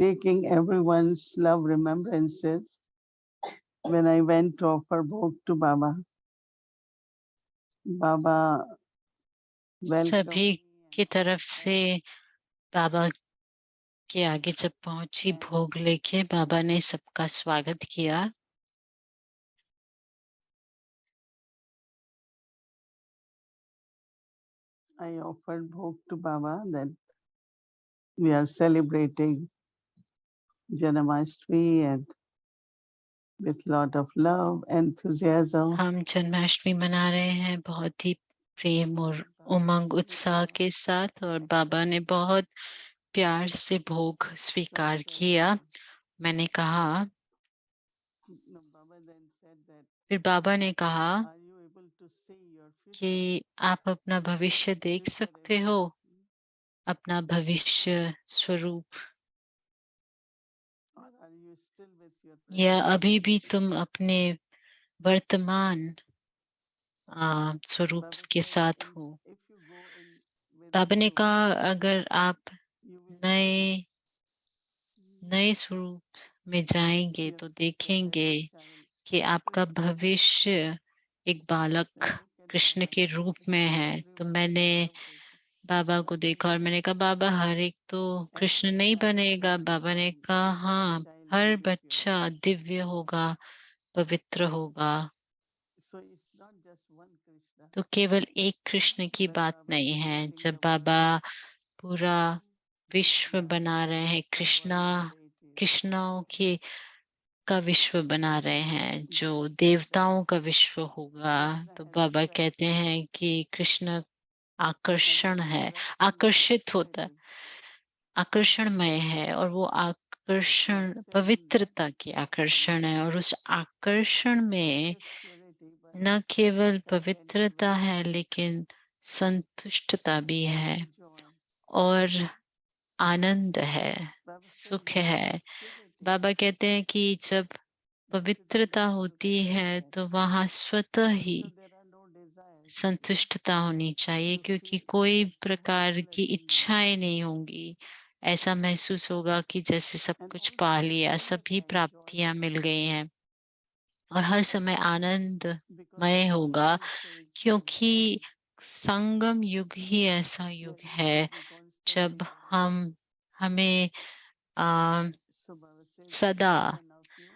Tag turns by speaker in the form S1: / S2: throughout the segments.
S1: taking everyone's love remembrances when I went to offer bhog to Baba. Baba welcomed
S2: सभी
S1: me
S2: की
S1: and
S2: तरफ से बाबा के आगे जब पहुंची भोग लेके बाबा ने सबका स्वागत किया।
S1: I offered bhog to Baba that we are celebrating Janmashtami and with lot of love, enthusiasm.
S2: हम जन्माष्टमी मना रहे हैं बहुत ही प्रेम और उमंग उत्साह के साथ, और बाबा ने बहुत प्यार से भोग स्वीकार किया। मैंने कहा,
S1: Baba then said that,
S2: फिर बाबा ने कहा
S1: are you able to see your
S2: कि
S1: future,
S2: आप अपना भविष्य देख
S1: future
S2: सकते हो,
S1: identity?
S2: अपना भविष्य स्वरूप,
S1: Or are you still with your
S2: या
S1: present
S2: अभी भी
S1: identity?
S2: तुम अपने वर्तमान स्वरूप
S1: Baba
S2: के
S1: said,
S2: साथ हो।
S1: if you go in with
S2: बाबा ने
S1: new,
S2: कहा, अगर आप
S1: you will
S2: नए
S1: see
S2: नए स्वरूप में जाएंगे
S1: your
S2: तो
S1: future as
S2: देखेंगे
S1: a child.
S2: कि आपका भविष्य एक बालक
S1: I look at
S2: Krishna
S1: Baba
S2: के
S1: and
S2: रूप
S1: see
S2: में है। तो
S1: everyone
S2: मैंने
S1: will love Krishna.
S2: Baba
S1: Baba
S2: को
S1: said,
S2: देखा और
S1: yes,
S2: मैंने कहा, बाबा हर एक तो
S1: every
S2: कृष्ण नहीं
S1: child
S2: बनेगा।
S1: will
S2: बाबा ने
S1: become
S2: कहा,
S1: as a
S2: हाँ,
S1: child will
S2: her
S1: be pure.
S2: बच्चा दिव्य होगा, पवित्र होगा।
S1: So it's not just one Krishna.
S2: तो केवल एक कृष्ण की
S1: When
S2: बात
S1: Baba is
S2: नहीं है।
S1: creating
S2: जब
S1: the
S2: बाबा
S1: world,
S2: पूरा विश्व बना रहे हैं,
S1: the world of deities,
S2: कृष्णाओं के का विश्व बना रहे हैं, जो देवताओं का विश्व होगा,
S1: Krishna
S2: तो
S1: has
S2: बाबा कहते
S1: attracted
S2: हैं कि कृष्ण
S1: and
S2: आकर्षण
S1: that
S2: है,
S1: attraction is
S2: आकर्षित होता है,
S1: positive.
S2: आकर्षणमय है, और वो आकर्षण
S1: Baba said in that
S2: पवित्रता की आकर्षण है। और उस आकर्षण
S1: it's not
S2: में
S1: just purity, but
S2: न केवल पवित्रता
S1: contentment
S2: है, लेकिन संतुष्टता भी है,
S1: and joy.
S2: और आनंद है,
S1: Baba said
S2: सुख
S1: when there
S2: है।
S1: is purity,
S2: बाबा कहते हैं कि जब
S1: there should be
S2: पवित्रता
S1: natural
S2: होती है
S1: contentment.
S2: तो वहां स्वतः ही
S1: So there are no desires
S2: संतुष्टता होनी चाहिए,
S1: you
S2: क्योंकि
S1: feel
S2: कोई
S1: that
S2: प्रकार की
S1: worthless in life.
S2: इच्छाएं नहीं होंगी। ऐसा महसूस होगा कि जैसे सब
S1: And
S2: कुछ
S1: also
S2: पा
S1: there is
S2: लिया, सभी
S1: anytime
S2: प्राप्तियां
S1: joyful
S2: मिल गई हैं, और हर समय
S1: because the
S2: आनंदमय होगा,
S1: Sangat is so strong.
S2: क्योंकि संगम युग ही ऐसा युग
S1: There we
S2: है
S1: should be constantly
S2: जब
S1: joyful.
S2: हम हमें आ,
S1: So Baba said
S2: सदा
S1: each one of you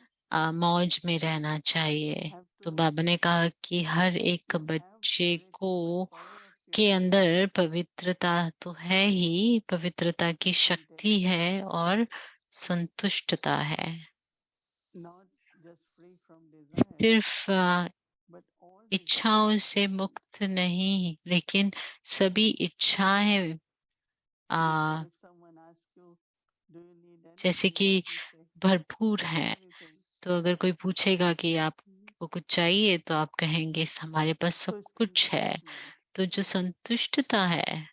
S2: मौज में रहना चाहिए।
S1: have
S2: तो
S1: to
S2: बाबा ने कहा कि हर एक
S1: have
S2: बच्चे
S1: purity,
S2: को
S1: but power of
S2: के
S1: purity is
S2: अंदर पवित्रता तो है ही, पवित्रता की शक्ति
S1: contentment.
S2: है और संतुष्टता है।
S1: Not just free from desire,
S2: सिर्फ
S1: but all desire.
S2: इच्छाओं से मुक्त नहीं, लेकिन सभी इच्छाएं
S1: Because
S2: uh,
S1: if someone asks you, do you need
S2: जैसे
S1: anything,
S2: कि
S1: what you say?
S2: भरपूर
S1: I have
S2: हैं।
S1: everything.
S2: तो अगर कोई पूछेगा कि आपको कुछ चाहिए, तो आप कहेंगे हमारे पास सब
S1: So it's
S2: कुछ है।
S1: contentment.
S2: तो जो संतुष्टता है।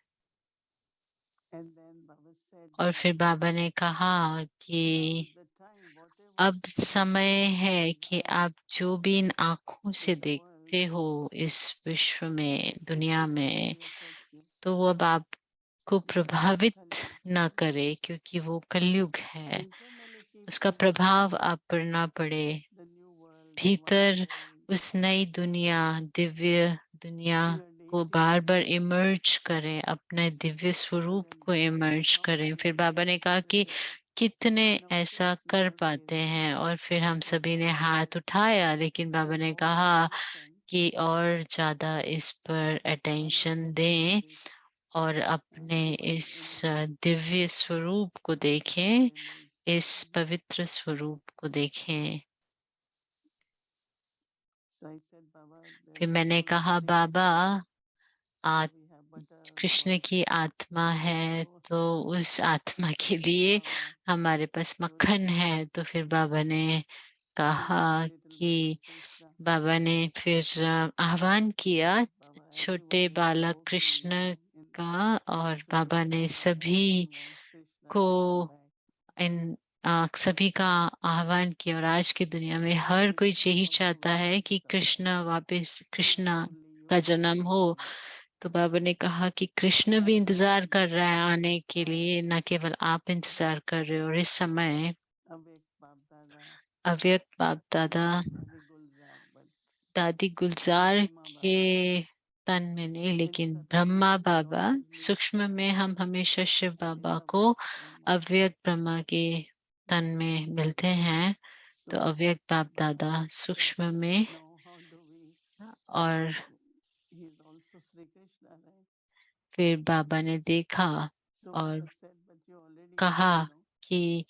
S1: And then Baba said
S2: और
S1: that
S2: फिर बाबा ने कहा
S1: now
S2: कि
S1: the time, whatever
S2: अब समय
S1: you
S2: है
S1: see
S2: कि
S1: now
S2: आप जो भी इन आँखों से
S1: in the world,
S2: देखते हो इस विश्व में,
S1: it should
S2: दुनिया
S1: no
S2: में,
S1: longer affect you.
S2: तो वो अब आपको
S1: Because it's
S2: प्रभावित
S1: Kali Yuga.
S2: ना करे, क्योंकि वो कलयुग है।
S1: Internally keep
S2: उसका
S1: imagining
S2: प्रभाव आप पर ना पड़े।
S1: the new world, the white
S2: भीतर
S1: world.
S2: उस नई दुनिया, दिव्य दुनिया
S1: Your
S2: को
S1: deity
S2: बार बार
S1: spirit
S2: इमर्ज करें, अपने दिव्य
S1: and
S2: स्वरूप
S1: then
S2: को
S1: Baba said
S2: इमर्ज
S1: how
S2: करें।
S1: many
S2: फिर
S1: of
S2: बाबा
S1: you
S2: ने
S1: have
S2: कहा कि
S1: prayed
S2: कितने
S1: in our
S2: ऐसा कर
S1: personal
S2: पाते
S1: ways
S2: हैं, और फिर हम
S1: for
S2: सभी ने
S1: Baba
S2: हाथ उठाया, लेकिन बाबा
S1: that
S2: ने
S1: more
S2: कहा
S1: attention
S2: कि और ज्यादा इस पर
S1: on our
S2: अटेंशन
S1: divine
S2: दें,
S1: spirit,
S2: और अपने
S1: divine
S2: इस
S1: image,
S2: दिव्य स्वरूप को
S1: pure
S2: देखें,
S1: image.
S2: इस पवित्र स्वरूप को देखें।
S1: So I said, Baba, there
S2: फिर
S1: is
S2: मैंने
S1: soul of
S2: कहा, बाबा
S1: Krishna.
S2: Uh,
S1: So we have butter,
S2: Krishna
S1: oil.
S2: की आत्मा है,
S1: So
S2: तो उस आत्मा के लिए
S1: Baba
S2: हमारे पास
S1: told
S2: मक्खन
S1: me
S2: है। तो फिर बाबा ने
S1: to
S2: कहा
S1: invite little boy
S2: कि
S1: Krishna.
S2: बाबा ने फिर आह्वान किया
S1: Baba,
S2: छोटे
S1: everyone wants
S2: बालक
S1: bhog to
S2: कृष्ण
S1: you.
S2: का, और
S1: So I
S2: बाबा
S1: said,
S2: ने
S1: Baba,
S2: सभी
S1: everyone wants Krishna
S2: को
S1: to come back.
S2: सभी का आह्वान किया। और आज की दुनिया में हर कोई
S1: Krishna
S2: यही
S1: also
S2: चाहता
S1: wants
S2: है
S1: to
S2: कि
S1: come back.
S2: कृष्ण वापस,
S1: Not
S2: कृष्ण
S1: only you
S2: का
S1: want to
S2: जन्म
S1: come
S2: हो।
S1: back.
S2: तो बाबा ने कहा कि कृष्ण भी इंतजार कर रहा है आने के लिए, न केवल आप इंतजार कर रहे हो। और इस समय
S1: अव्यक्त बाप दादा,
S2: अव्यक्त बाप दादा
S1: दादी गुलजार, but
S2: दादी गुलजार
S1: ब्रह्मा
S2: के
S1: बाबा,
S2: तन में नहीं, लेकिन
S1: subtly
S2: Brahma
S1: we
S2: Baba
S1: always
S2: सूक्ष्म में हम हमेशा शिव
S1: in
S2: बाबा
S1: the
S2: को
S1: Avyakt Brahma.
S2: अव्यक्त ब्रह्मा के तन में मिलते हैं। तो
S1: So
S2: अव्यक्त बाप
S1: Baba
S2: दादा
S1: said,
S2: सूक्ष्म में,
S1: now how do we?
S2: और
S1: He is also Sri Krishna, right?
S2: फिर बाबा ने देखा
S1: So
S2: और
S1: Baba said, but you already
S2: कहा
S1: have, no?
S2: कि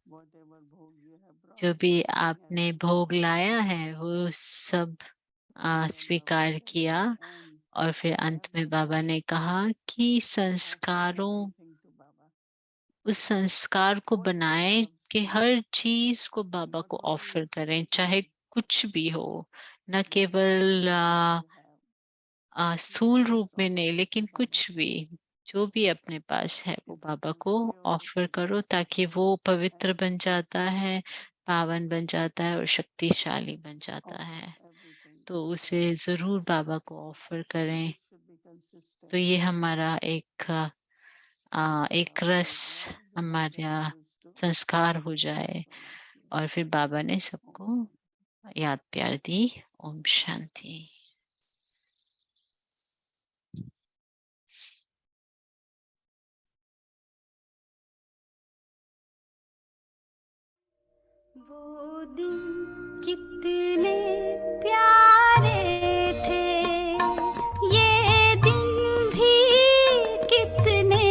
S1: Whatever bhog you have brought,
S2: जो भी
S1: everything has
S2: आपने
S1: been
S2: भोग
S1: accepted.
S2: लाया है वो सब
S1: And then Baba
S2: स्वीकार
S1: said,
S2: किया।
S1: at the end,
S2: और फिर अंत में बाबा ने कहा कि
S1: offer
S2: संस्कारों,
S1: everything to Baba.
S2: उस संस्कार को
S1: Whatever
S2: बनाए
S1: comes
S2: कि
S1: to
S2: हर
S1: you,
S2: चीज को बाबा
S1: not
S2: को
S1: only
S2: ऑफर करें, चाहे
S1: physically,
S2: कुछ भी हो, न
S1: whatever
S2: केवल
S1: you have, you
S2: स्थूल रूप
S1: just
S2: में
S1: offer
S2: नहीं,
S1: it to
S2: लेकिन
S1: Baba.
S2: कुछ भी, जो भी अपने पास है वो
S1: It
S2: बाबा
S1: becomes
S2: को
S1: pure
S2: ऑफर करो,
S1: goodness
S2: ताकि वो पवित्र
S1: and
S2: बन जाता है, पावन बन जाता है और शक्तिशाली बन जाता
S1: offer
S2: है।
S1: everything.
S2: तो उसे
S1: And
S2: जरूर बाबा को ऑफर करें।
S1: this should be
S2: तो
S1: consistent.
S2: ये हमारा एक
S1: So
S2: रस,
S1: with love,
S2: हमारा
S1: remembrances to
S2: संस्कार हो
S1: Baba
S2: जाए।
S1: Paramaatma.
S2: और फिर बाबा ने
S1: Om
S2: सबको
S1: Shanti.
S2: याद प्यार दी। ओम शांति।
S3: वो दिन कितने प्यारे थे, ये दिन भी कितने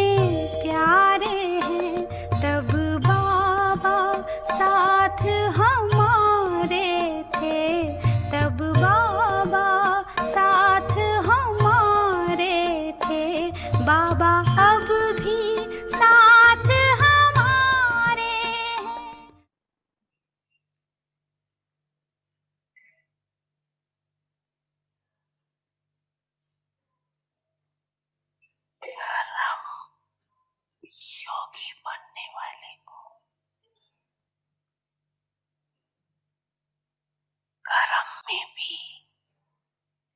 S3: प्यारे हैं। तब बाबा साथ हमारे थे, तब बाबा साथ हमारे थे। बाबा अब भी साथ हमारे हैं।
S2: योगी बनने वाले को कर्म में भी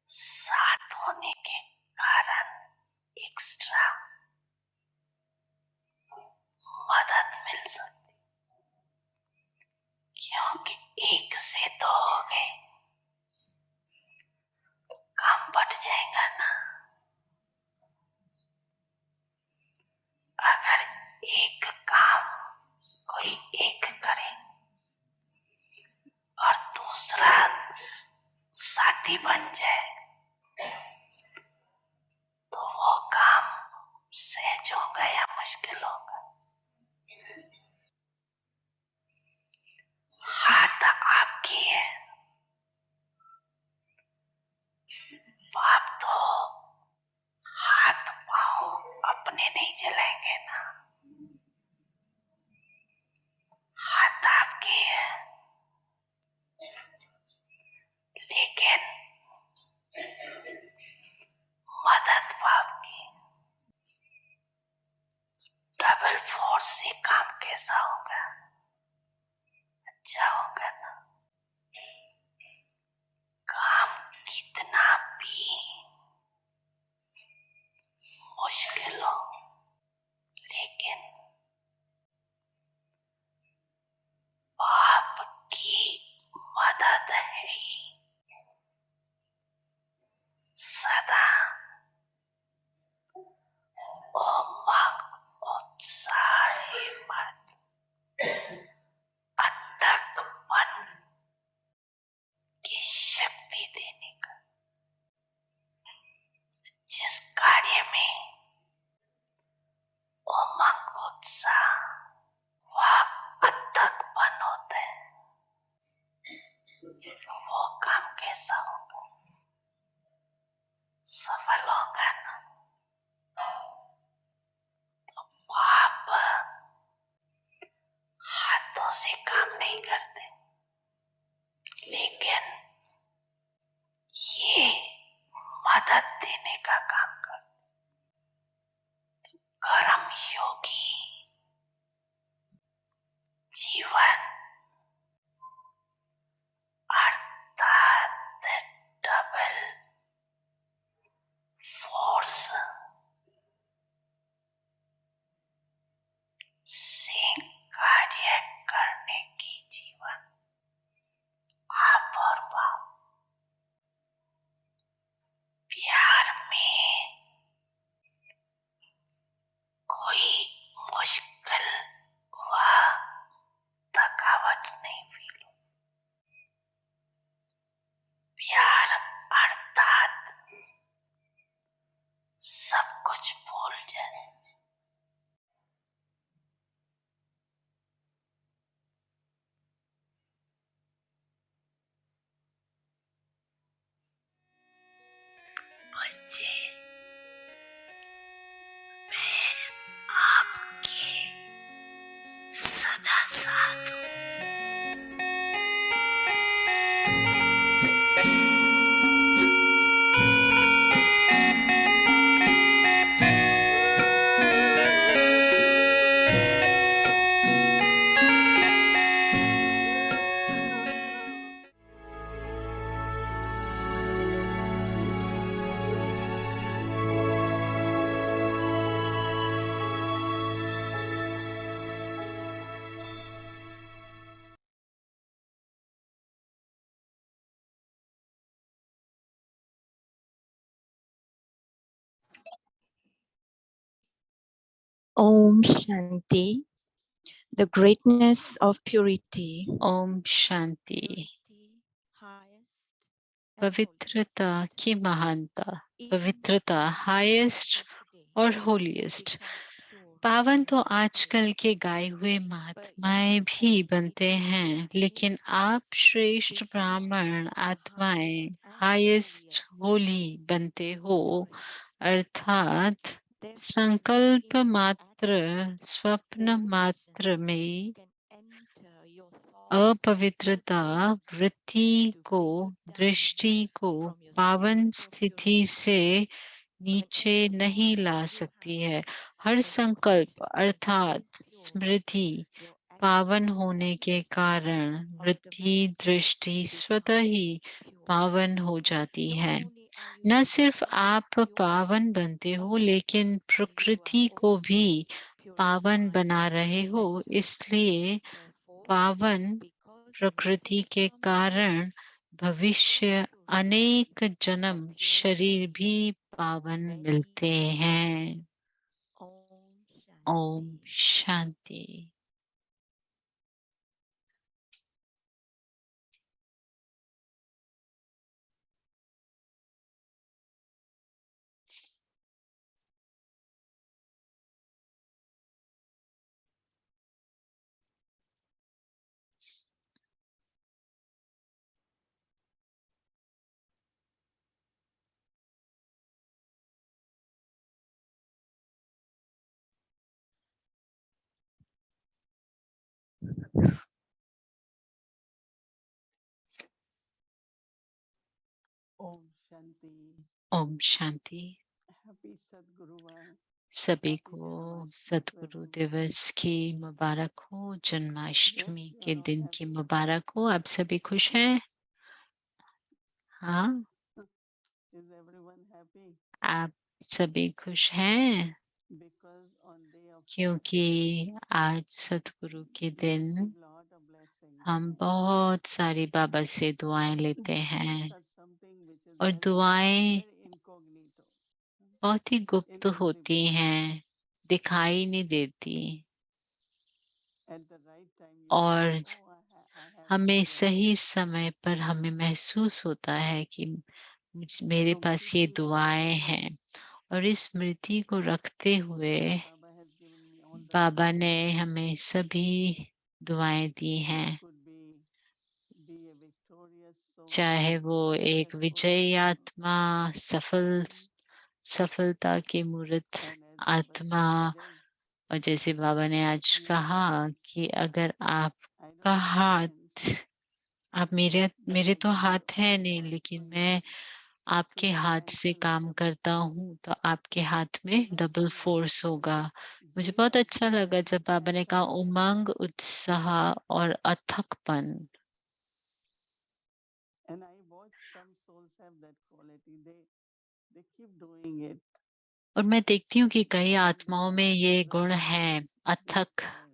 S2: साथ होने के कारण एक्स्ट्रा मदद मिल सकती, क्योंकि एक से दो हो गए तो काम बढ़ जाएगा ना। अगर एक काम कोई एक करे और दूसरा साथी बन जाए तो वो काम सहज होगा या मुश्किल होगा। हाथ आपकी है, आप तो हाथ पाँव अपने नहीं चलाएंगे ना। हाथ आपकी है, लेकिन मदद आपकी। डबल फोर्स से काम कैसा होगा? अच्छा होगा ना। काम कितना भी मुश्किल हो, लेकिन आपकी मदद है ही सदा। उमंग, उत्साह, हिम्मत, अथकपन की शक्ति देने का। जिस कार्य में उमंग, उत्साह व अथकपन होता है, वो काम कैसा होगा? सफल होगा ना। तो आप हाथों से काम नहीं करते, लेकिन ये मदद देने का काम करते। कर्म योगी जीवन अर्थात डबल
S4: बच्चे, मैं आपके सदा साथ हूँ। Om Shanti. The greatness of purity.
S2: Om Shanti. पवित्रता की महानता, पवित्रता हाईएस्ट और होलीएस्ट। पावन तो आजकल के गाए हुए महात्माएं भी बनते हैं, लेकिन आप श्रेष्ठ ब्राह्मण आत्माएं हाईएस्ट होली बनते हो, अर्थात संकल्प मात्र, स्वप्न मात्र में अपवित्रता वृत्ति को, दृष्टि को पावन स्थिति से नीचे नहीं ला सकती है। हर संकल्प अर्थात स्मृति पावन होने के कारण वृत्ति दृष्टि स्वतः ही पावन हो जाती है। न सिर्फ आप पावन बनते हो, लेकिन प्रकृति को भी पावन बना रहे हो। इसलिए पावन प्रकृति के कारण भविष्य अनेक जन्म शरीर भी पावन मिलते हैं। Om Shanti.
S1: Om Shanti.
S2: Om Shanti.
S1: Happy Sadguruvar.
S2: सभी को सदगुरु दिवस की मुबारक हो, जन्माष्टमी के दिन की मुबारक हो। आप सभी खुश हैं? हाँ,
S1: Is everyone happy?
S2: आप सभी खुश हैं
S1: Because on day of
S2: क्योंकि आज सतगुरु के
S1: we
S2: दिन
S1: receive lot of blessings.
S2: हम बहुत सारी बाबा से दुआएं लेते
S1: Blessings
S2: हैं
S1: are something which is
S2: और
S1: very,
S2: दुआएं
S1: very incognito.
S2: बहुत ही गुप्त होती
S1: Invisible.
S2: हैं, दिखाई नहीं देती
S1: At the right time you
S2: और
S1: feel, oh, I have
S2: हमें
S1: that
S2: सही
S1: blessing.
S2: समय पर हमें महसूस होता है कि मेरे
S1: So
S2: पास ये
S1: keeping that
S2: दुआएं
S1: in
S2: हैं।
S1: mind,
S2: और इस स्मृति को रखते हुए
S1: Baba has given me all the
S2: बाबा ने
S1: blessings.
S2: हमें सभी दुआएं दी
S1: It
S2: हैं,
S1: could be a victorious soul,
S2: चाहे वो एक
S1: successful
S2: विजयी
S1: soul,
S2: आत्मा, सफलता की मूर्त
S1: and as Baba
S2: आत्मा।
S1: said today,
S2: और जैसे बाबा ने आज
S1: your
S2: कहा
S1: hand,
S2: कि अगर
S1: I
S2: आपका
S1: don't have
S2: हाथ,
S1: hands,
S2: आप मेरे
S1: but
S2: मेरे
S1: I
S2: तो
S1: can do
S2: हाथ है
S1: all
S2: नहीं,
S1: work
S2: लेकिन
S1: for you.
S2: मैं
S1: So
S2: आपके
S1: your
S2: हाथ
S1: hands
S2: से
S1: will
S2: काम
S1: help.
S2: करता हूँ तो आपके हाथ में
S1: And not
S2: double
S1: only that,
S2: force होगा। मुझे
S1: zeal
S2: बहुत
S1: of
S2: अच्छा लगा जब बाबा ने कहा
S1: effort,
S2: उमंग, उत्साह और अथकपन।
S1: and I watch some souls have that quality. They keep doing it.
S2: और मैं देखती हूँ कि कई
S1: They don't
S2: आत्माओं में ये गुण है,
S1: get
S2: अथकपन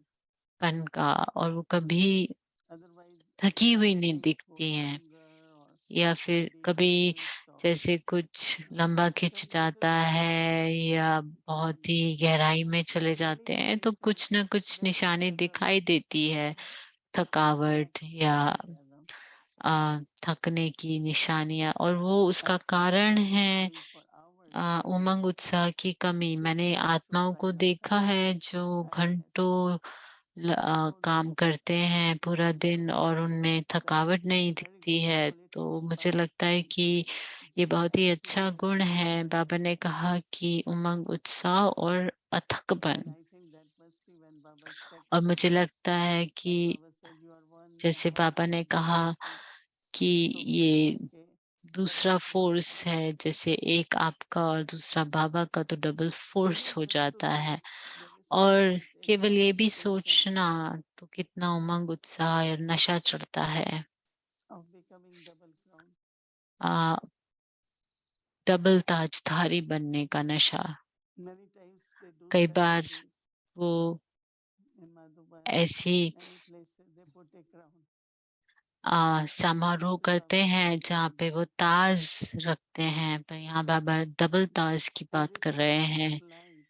S1: tired.
S2: का, और वो कभी
S1: Otherwise,
S2: थकी हुई नहीं
S1: days go
S2: दिखती हैं।
S1: longer or
S2: या फिर
S1: maybe
S2: कभी
S1: months or
S2: जैसे कुछ लंबा खिंच
S1: some
S2: जाता
S1: little
S2: है या बहुत ही गहराई में चले जाते
S1: feeling
S2: हैं,
S1: like
S2: तो कुछ ना कुछ
S1: very
S2: निशानी दिखाई
S1: lethargic,
S2: देती है, थकावट या
S1: enthusiasm.
S2: थकने की निशानियां। और वो उसका
S1: After
S2: कारण है
S1: chanting for hours,
S2: उमंग उत्साह की कमी। मैंने
S1: they get so
S2: आत्माओं को
S1: tired,
S2: देखा है जो
S1: tiredness.
S2: घंटों
S1: So
S2: काम करते हैं पूरा दिन और उनमें
S1: that
S2: थकावट नहीं
S1: is a very
S2: दिखती
S1: good
S2: है।
S1: quality
S2: तो
S1: that
S2: मुझे
S1: Baba
S2: लगता है
S1: said.
S2: कि ये बहुत ही अच्छा गुण है। बाबा ने कहा कि उमंग, उत्साह और अथकपन।
S1: And I think that must be when Baba said
S2: और
S1: to
S2: मुझे
S1: me,
S2: लगता है
S1: when
S2: कि
S1: Baba said, "You are one
S2: जैसे
S1: heart,
S2: बाबा ने कहा
S1: one seat."
S2: कि
S1: So
S2: ये
S1: okay,
S2: दूसरा फोर्स है, जैसे एक आपका और दूसरा बाबा का, तो डबल फोर्स हो
S1: just to
S2: जाता है।
S1: think there is so
S2: और
S1: much
S2: केवल ये भी
S1: expectation
S2: सोचना तो कितना उमंग, उत्साह और नशा चढ़ता है।
S1: of becoming double crown.
S2: आ, डबल ताजधारी बनने का नशा।
S1: Many times they do
S2: कई बार
S1: ceremonies
S2: वो
S1: in Madhuban,
S2: ऐसी
S1: many places they put a crown.
S2: समारोह
S1: This is
S2: करते
S1: Baba's
S2: हैं जहाँ
S1: teaching.
S2: पे वो ताज रखते हैं, पर यहाँ बाबा डबल ताज की बात कर
S1: Everything
S2: रहे
S1: is
S2: हैं।
S1: of light.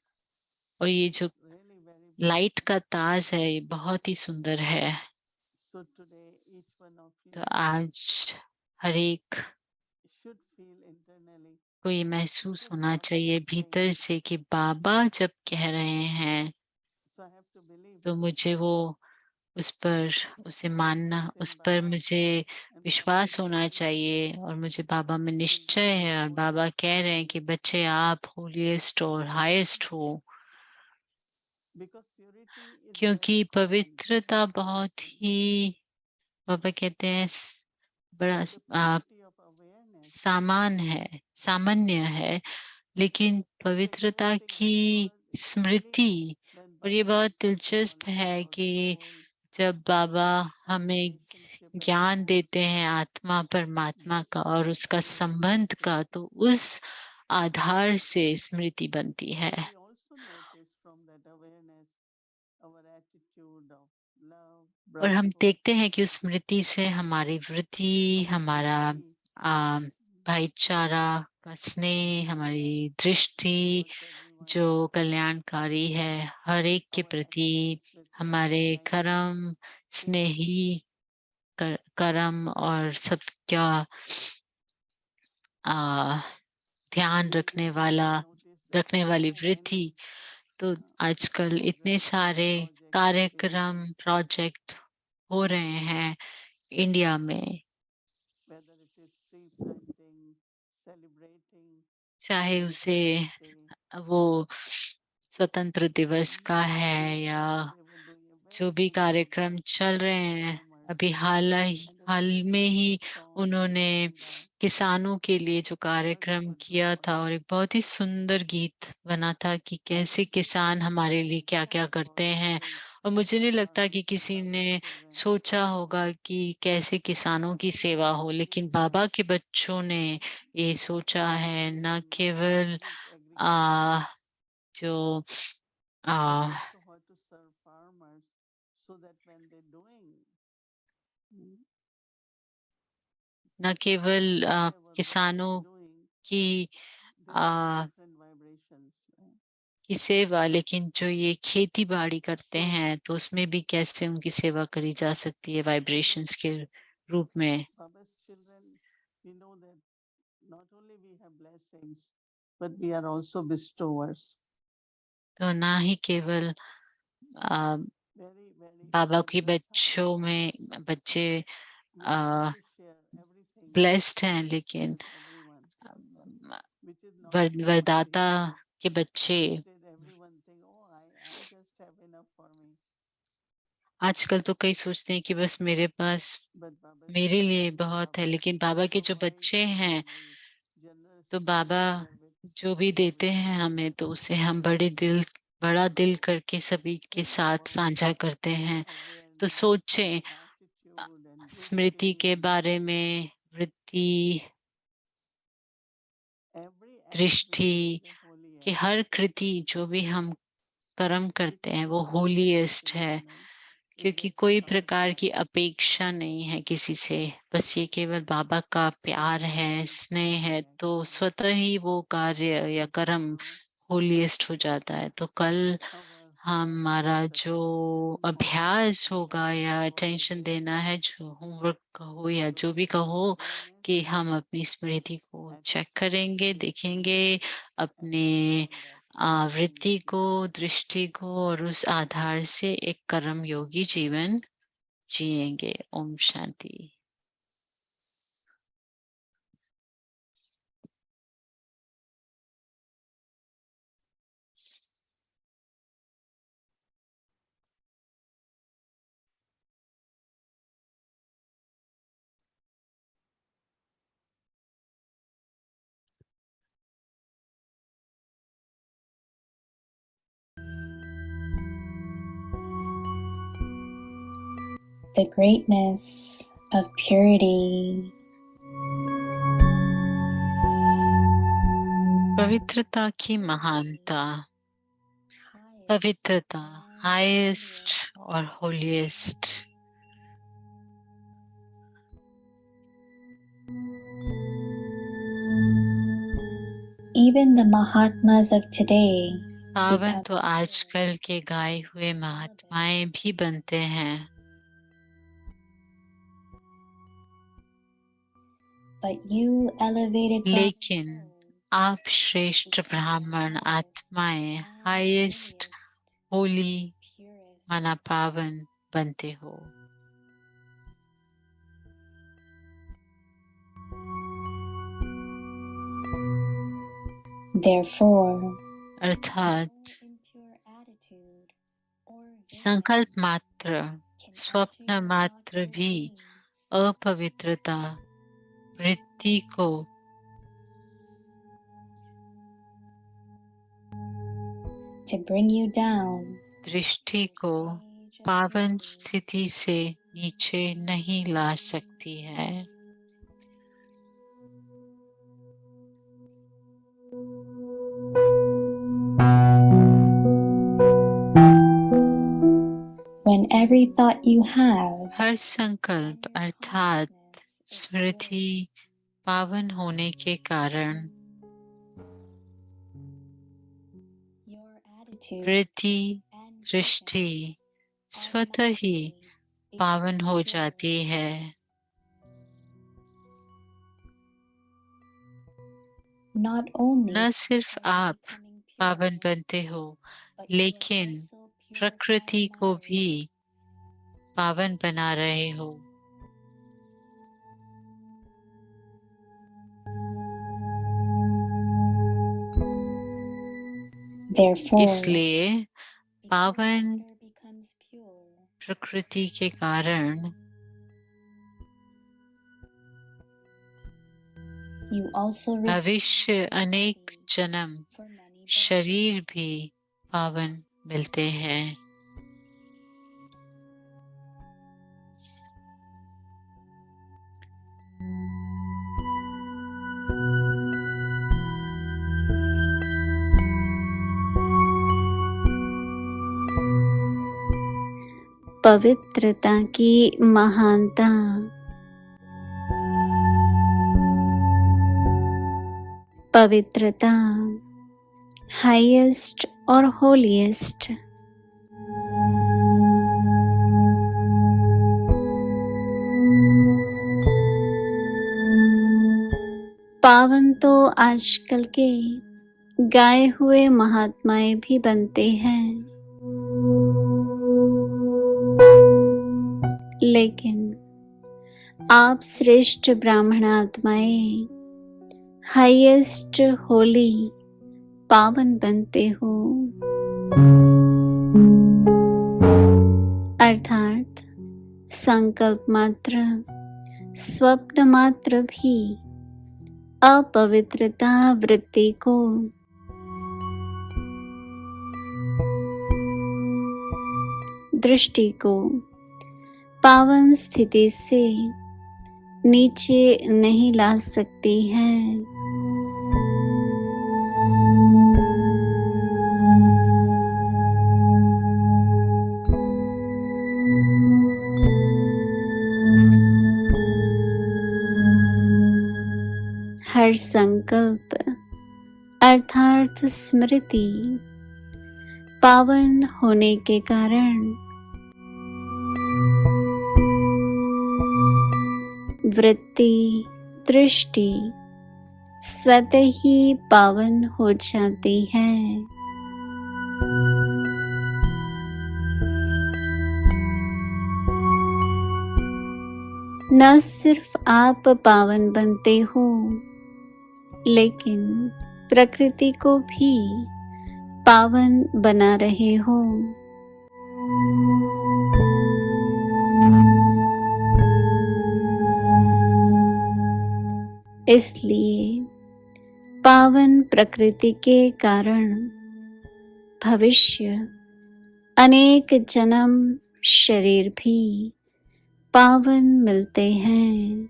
S2: और ये
S1: It's
S2: जो
S1: really very
S2: लाइट
S1: beautiful.
S2: का ताज है, ये बहुत ही सुंदर है।
S1: So today, each one of
S2: तो
S1: you
S2: आज हर एक
S1: should feel internally
S2: को ये महसूस
S1: because
S2: होना
S1: Baba
S2: चाहिए
S1: is saying.
S2: भीतर से कि बाबा जब कह रहे हैं
S1: So I have to believe
S2: तो
S1: it.
S2: मुझे वो उस पर उसे
S1: Have
S2: मानना,
S1: faith
S2: उस
S1: in
S2: पर
S1: Baba
S2: मुझे
S1: and Baba
S2: विश्वास
S1: is
S2: होना
S1: saying,
S2: चाहिए। और मुझे बाबा में
S1: children,
S2: निश्चय
S1: you
S2: है,
S1: are
S2: और
S1: holy.
S2: बाबा कह रहे हैं कि बच्चे आप होलीएस्ट और हाईएस्ट हो।
S1: Because purity is very
S2: क्योंकि
S1: common.
S2: पवित्रता बहुत ही, बाबा कहते हैं, बड़ा
S1: But the purity of awareness
S2: सामान है, सामान्य है, लेकिन
S1: is a
S2: पवित्रता
S1: interesting
S2: की
S1: because only
S2: स्मृति।
S1: when
S2: और ये
S1: Baba
S2: बहुत
S1: gives us
S2: दिलचस्प
S1: knowledge of
S2: है
S1: our
S2: कि
S1: soul
S2: जब बाबा
S1: and
S2: हमें
S1: relationship and
S2: ज्ञान
S1: source,
S2: देते हैं आत्मा परमात्मा
S1: this
S2: का
S1: is
S2: और
S1: when
S2: उसका
S1: awareness
S2: संबंध का,
S1: begins.
S2: तो उस आधार से स्मृति बनती है।
S1: But we also notice from that awareness our attitude of love,
S2: और हम
S1: brotherhood,
S2: देखते हैं कि उस स्मृति से हमारी वृत्ति,
S1: our
S2: हमारा
S1: dृष्टि
S2: भाईचारा का स्नेह, हमारी दृष्टि
S1: towards everyone,
S2: जो कल्याणकारी है हर एक के
S1: our
S2: प्रति,
S1: attitudes with
S2: हमारे
S1: loving kindness,
S2: कर्म
S1: sympathy.
S2: स्नेही कर्म और सबका आ, ध्यान
S1: Lately, we have noticed that
S2: रखने वाली
S1: so
S2: वृत्ति।
S1: many
S2: तो आजकल इतने
S1: programs and
S2: सारे
S1: projects are going
S2: कार्यक्रम,
S1: on,
S2: प्रोजेक्ट हो रहे हैं इंडिया में,
S1: whether it is tree planting, celebrating
S2: चाहे उसे
S1: Independence Day.
S2: वो स्वतंत्र दिवस का
S1: Many
S2: है
S1: schools
S2: या
S1: they were doing a
S2: जो
S1: very
S2: भी
S1: good
S2: कार्यक्रम
S1: program
S2: चल
S1: for
S2: रहे हैं।
S1: farmers,
S2: अभी
S1: and they
S2: हाल
S1: put
S2: में ही
S1: beautiful songs and
S2: उन्होंने
S1: sang
S2: किसानों के लिए जो
S1: words
S2: कार्यक्रम
S1: for the
S2: किया था, और
S1: farmers.
S2: एक बहुत ही सुंदर गीत बना था कि कैसे किसान हमारे लिए क्या क्या
S1: Thank
S2: करते
S1: God
S2: हैं।
S1: today
S2: और मुझे नहीं लगता
S1: farmers
S2: कि
S1: are
S2: किसी
S1: Baba's
S2: ने
S1: children.
S2: सोचा होगा कि कैसे किसानों की
S1: So
S2: सेवा
S1: many
S2: हो, लेकिन बाबा
S1: achievements
S2: के बच्चों ने ये सोचा है। न
S1: in
S2: केवल
S1: organic
S2: आ,
S1: agriculture
S2: जो
S1: but
S2: uh,
S1: also how to serve farmers so that when they're doing mm,
S2: न केवल
S1: whatever Baba is
S2: किसानों
S1: doing,
S2: की
S1: there are
S2: uh,
S1: different vibrations.
S2: की सेवा, लेकिन जो ये खेती बाड़ी करते
S1: So
S2: हैं तो उसमें भी कैसे उनकी सेवा करी जा सकती है वाइब्रेशंस के रूप में।
S1: Baba's children, we know that not only we have blessings, but we are also bestowers.
S2: तो ना ही केवल आ,
S1: Very, very
S2: बाबा के
S1: generous heart.
S2: बच्चों में बच्चे
S1: We want to share everything
S2: blessed हैं, लेकिन
S1: with everyone, which is not
S2: वरदाता
S1: because
S2: के बच्चे
S1: instead everyone think, oh, I just have enough for me.
S2: आजकल तो कई सोचते हैं कि बस मेरे पास
S1: But Baba's
S2: मेरे लिए
S1: children,
S2: बहुत है,
S1: Baba
S2: लेकिन बाबा के जो
S1: provides
S2: बच्चे
S1: very,
S2: हैं
S1: very
S2: तो
S1: generously
S2: बाबा
S1: share with
S2: जो भी देते
S1: everyone.
S2: हैं हमें, तो उसे हम बड़ा दिल करके सभी के
S1: Think
S2: साथ
S1: about
S2: साझा करते
S1: their
S2: हैं। तो
S1: awareness,
S2: सोचें
S1: attitude, and
S2: स्मृति
S1: dृष्टि.
S2: के बारे में, वृत्ति,
S1: Every act
S2: दृष्टि
S1: becomes a holy
S2: कि
S1: act.
S2: हर कृति जो भी हम कर्म करते
S1: Because
S2: हैं वो
S1: no
S2: होलीएस्ट है।
S1: expectation, it's
S2: क्योंकि
S1: just
S2: कोई
S1: Baba's
S2: प्रकार की
S1: love
S2: अपेक्षा नहीं है किसी से, बस ये केवल बाबा का
S1: and
S2: प्यार
S1: that
S2: है,
S1: makes a
S2: स्नेह है,
S1: holy act
S2: तो
S1: for us.
S2: स्वतः ही वो कार्य या
S1: So
S2: कर्म
S1: now
S2: होलीएस्ट हो जाता है। तो कल
S1: our
S2: हमारा
S1: homework
S2: जो
S1: assignment, homework
S2: अभ्यास होगा या
S1: for
S2: अटेंशन
S1: today
S2: देना है, जो होमवर्क कहो या
S1: to
S2: जो भी
S1: check our
S2: कहो,
S1: awareness,
S2: कि हम अपनी स्मृति को चेक
S1: attitude,
S2: करेंगे,
S1: दृष्टि,
S2: देखेंगे
S1: and
S2: अपने
S1: based on that, कर्म
S2: वृत्ति
S1: योगी
S2: को,
S1: जीवन.
S2: दृष्टि को, और उस आधार से एक कर्म योगी जीवन जिएंगे। Om Shanti.
S5: the greatness of purity.
S2: पवित्रता की महानता, पवित्रता, हाईएस्ट और holiest.
S5: Even the Mahatmas of today
S2: पावन
S5: become
S2: तो आजकल के गाए हुए महात्माएं भी बनते हैं,
S5: but you elevated
S2: लेकिन आप श्रेष्ठ ब्राह्मण आत्माएं, हाईएस्ट, होली, माना पावन बनते हो।
S5: Therefore,
S2: अर्थात
S5: impure attitude or
S2: संकल्प मात्र, स्वप्न मात्र भी अपवित्रता वृत्ति को
S5: to bring you down,
S2: दृष्टि को पावन स्थिति से नीचे नहीं ला सकती है।
S5: when every thought you have
S2: हर संकल्प अर्थात स्मृति पावन होने के कारण
S5: your attitude
S2: वृत्ति
S5: and
S2: दृष्टि स्वतः ही पावन हो जाती है।
S5: not only
S2: न सिर्फ आप पावन बनते हो, लेकिन प्रकृति को भी पावन बना रहे हो।
S5: therefore
S2: इसलिए पावन
S5: matter becomes pure,
S2: प्रकृति के कारण
S5: you also receive
S2: भविष्य अनेक जन्म
S5: for many
S2: शरीर भी पावन मिलते हैं।
S6: पवित्रता की महानता, पवित्रता, हाईएस्ट और होलीएस्ट। पावन तो आजकल के गाए हुए महात्माएं भी बनते हैं, लेकिन आप श्रेष्ठ ब्राह्मण आत्माएं, हाईएस्ट होली, पावन बनते हो। अर्थात संकल्प मात्र, स्वप्न मात्र भी अपवित्रता वृत्ति को दृष्टि को पावन स्थिति से नीचे नहीं ला सकती है। हर संकल्प अर्थात स्मृति पावन होने के कारण वृत्ति दृष्टि स्वतः ही पावन हो जाती है। न सिर्फ आप पावन बनते हो, लेकिन प्रकृति को भी पावन बना रहे हो। इसलिए पावन प्रकृति के कारण भविष्य अनेक जन्म शरीर भी पावन मिलते हैं।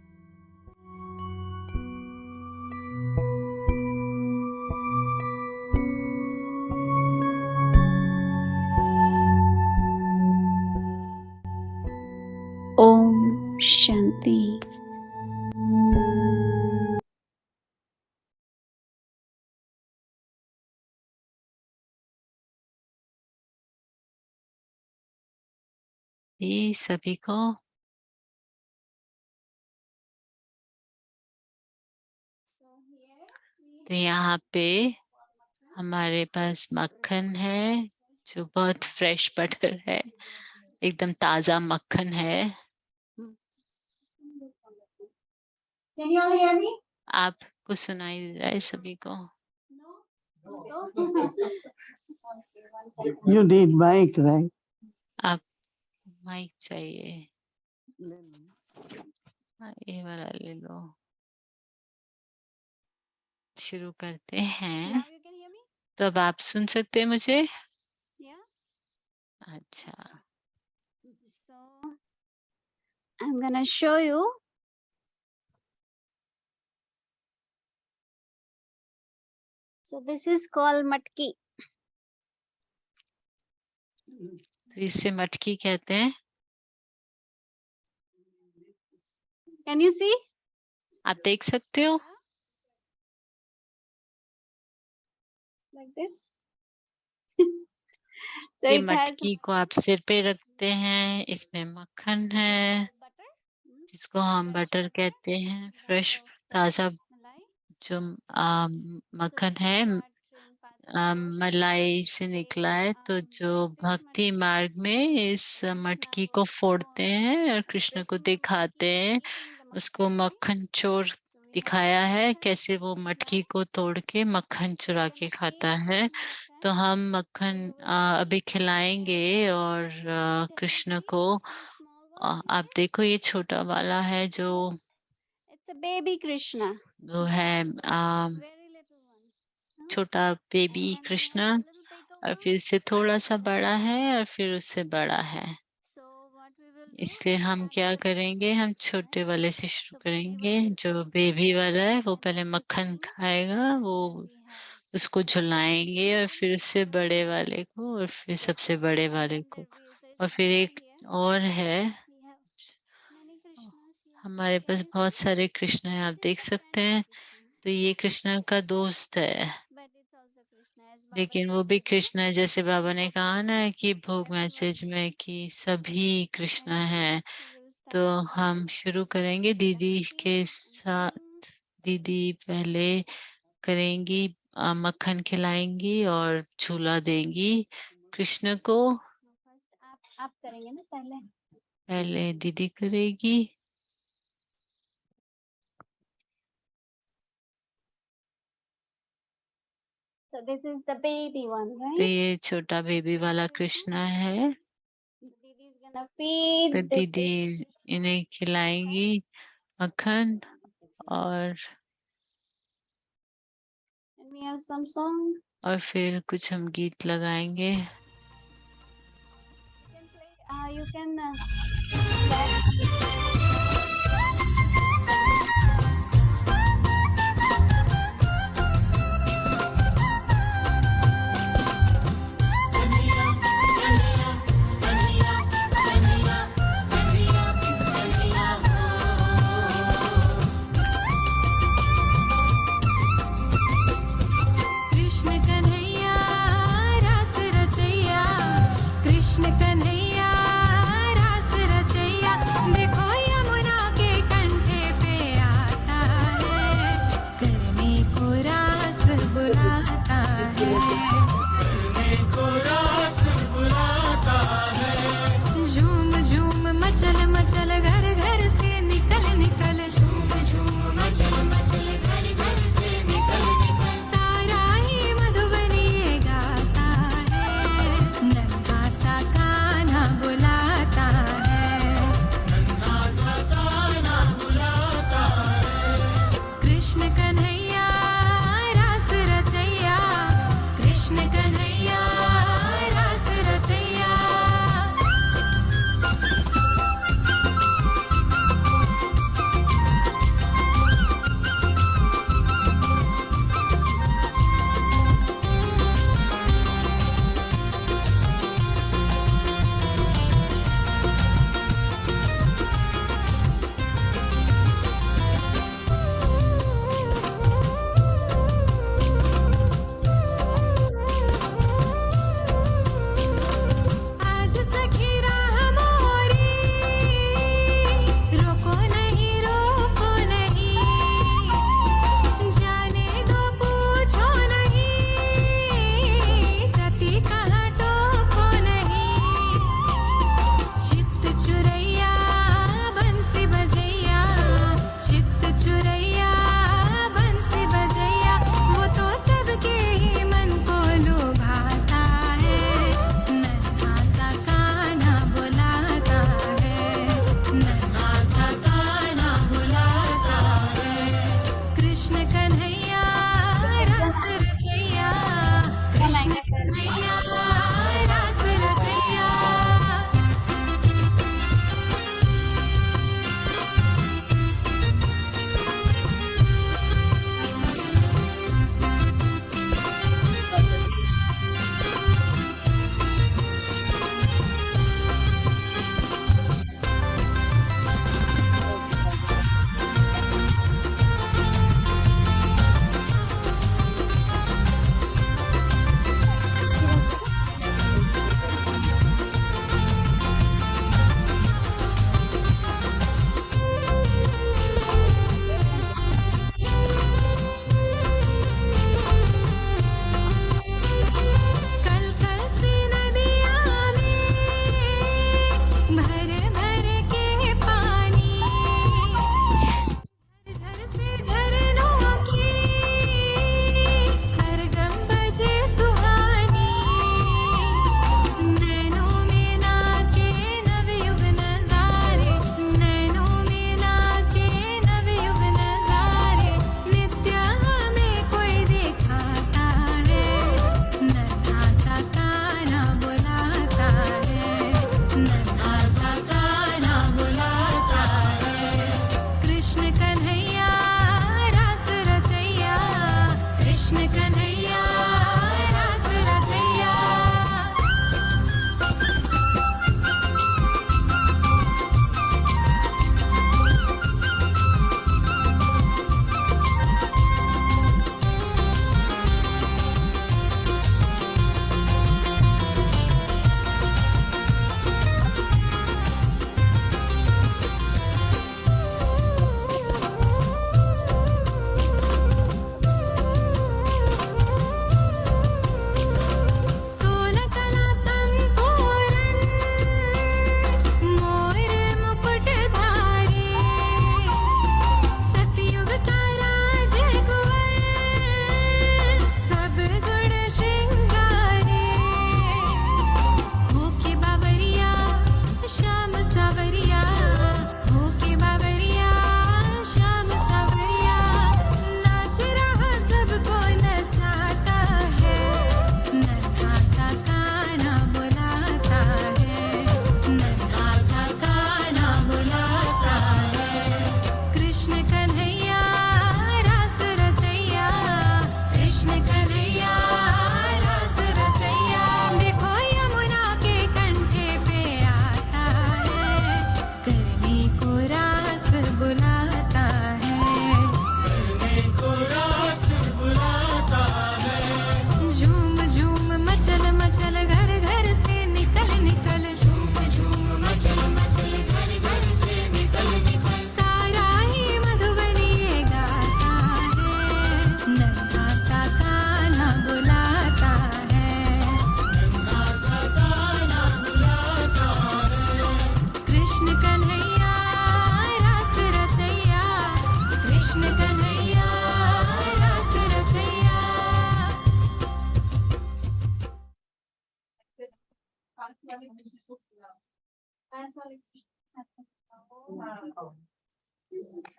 S6: ओम शांति।
S2: जी सभी को तो यहाँ पे हमारे पास मक्खन है जो बहुत फ्रेश बटर है, एकदम ताजा मक्खन है। आपको सुनाई दे रहा है सभी को?
S1: You need mic, right?
S2: आप माइक चाहिए? हाँ, ये वाला ले लो। शुरू करते हैं। तो अब आप सुन सकते हैं मुझे? अच्छा,
S6: So I'm gonna show you. So this is called matki.
S2: तो इसे मटकी कहते हैं।
S6: Can you see?
S2: आप देख सकते हो?
S6: Like this. So
S2: ये
S6: it has
S2: मटकी को आप सिर पे रखते हैं। इसमें मक्खन है
S6: butter,
S2: जिसको हम बटर कहते हैं। फ्रेश ताजा
S6: malai.
S2: जो मक्खन है मलाई से निकला है। तो जो भक्ति मार्ग में इस मटकी को फोड़ते हैं और कृष्ण को दिखाते हैं, उसको मक्खन चोर दिखाया है कैसे वो मटकी को तोड़ के मक्खन चुरा के खाता है। तो हम मक्खन अभी खिलाएंगे और कृष्ण को आप देखो ये छोटा वाला है जो
S6: It's a baby Krishna.
S2: वो है
S6: Very little one.
S2: छोटा बेबी कृष्ण, और फिर उससे थोड़ा सा बड़ा है और फिर उससे बड़ा है।
S6: So what we will do?
S2: इसलिए हम क्या करेंगे, हम छोटे वाले से शुरू करेंगे। जो बेबी वाला है वो पहले मक्खन खाएगा, वो उसको झुलाएंगे और फिर उससे बड़े वाले को और फिर सबसे बड़े वाले को। और फिर एक और है, हमारे पास बहुत सारे कृष्ण हैं, आप देख सकते हैं। तो ये कृष्ण का दोस्त है, लेकिन वो भी कृष्ण है। जैसे बाबा ने कहा ना कि भोग मैसेज में कि सभी कृष्ण हैं। तो हम शुरू करेंगे दीदी के साथ। दीदी पहले करेंगी, मक्खन खिलाएंगी और झूला देंगी कृष्ण को।
S6: आप करेंगे ना
S2: पहले दीदी करेगी।
S6: So this is the baby one,
S2: तो
S6: right?
S2: ये छोटा बेबी वाला कृष्ण है।
S6: Didi is gonna feed
S2: तो
S6: this
S2: दीदी इन्हें खिलाएंगी मक्खन। और
S6: and we have some song.
S2: और फिर कुछ हम गीत लगाएंगे।
S6: You can
S3: कृष्ण कन्हैया रास रचैया, कृष्ण कन्हैया रास रचैया। देखो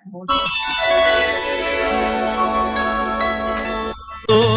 S1: बहुत